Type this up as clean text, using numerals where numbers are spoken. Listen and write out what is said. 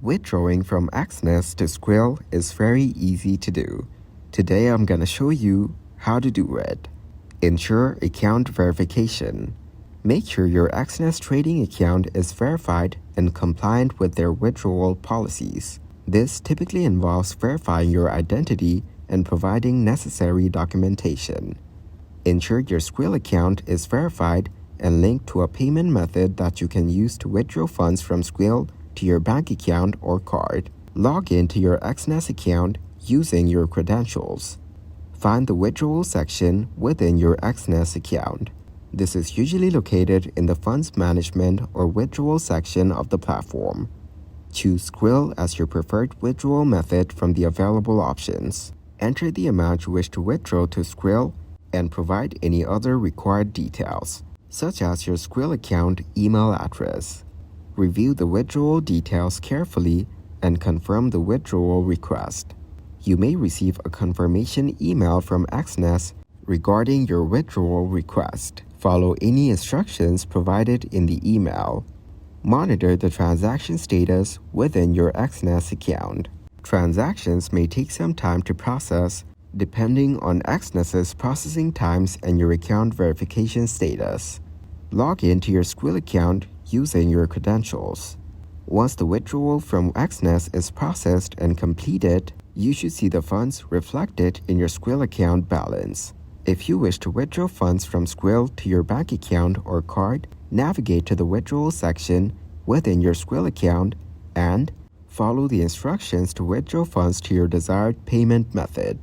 Withdrawing from Exness to Skrill is very easy to do. Today I'm gonna show you how to do it. Ensure account verification. Make sure your Exness trading account is verified and compliant with their withdrawal policies. This typically involves verifying your identity and providing necessary documentation. Ensure your Skrill account is verified and linked to a payment method that you can use to withdraw funds from Skrill to your bank account or card. Log into your Exness account using your credentials. Find the withdrawal section within your Exness account. This is usually located in the funds management or withdrawal section of the platform. Choose Skrill as your preferred withdrawal method from the available options. Enter the amount you wish to withdraw to Skrill and provide any other required details, such as your Skrill account email address. Review the withdrawal details carefully and confirm the withdrawal request. You may receive a confirmation email from Exness regarding your withdrawal request. Follow any instructions provided in the email. Monitor the transaction status within your Exness account. Transactions may take some time to process depending on Exness's processing times and your account verification status. Log into your Skrill account using your credentials. Once the withdrawal from Exness is processed and completed, you should see the funds reflected in your Skrill account balance. If you wish to withdraw funds from Skrill to your bank account or card, navigate to the withdrawal section within your Skrill account and follow the instructions to withdraw funds to your desired payment method.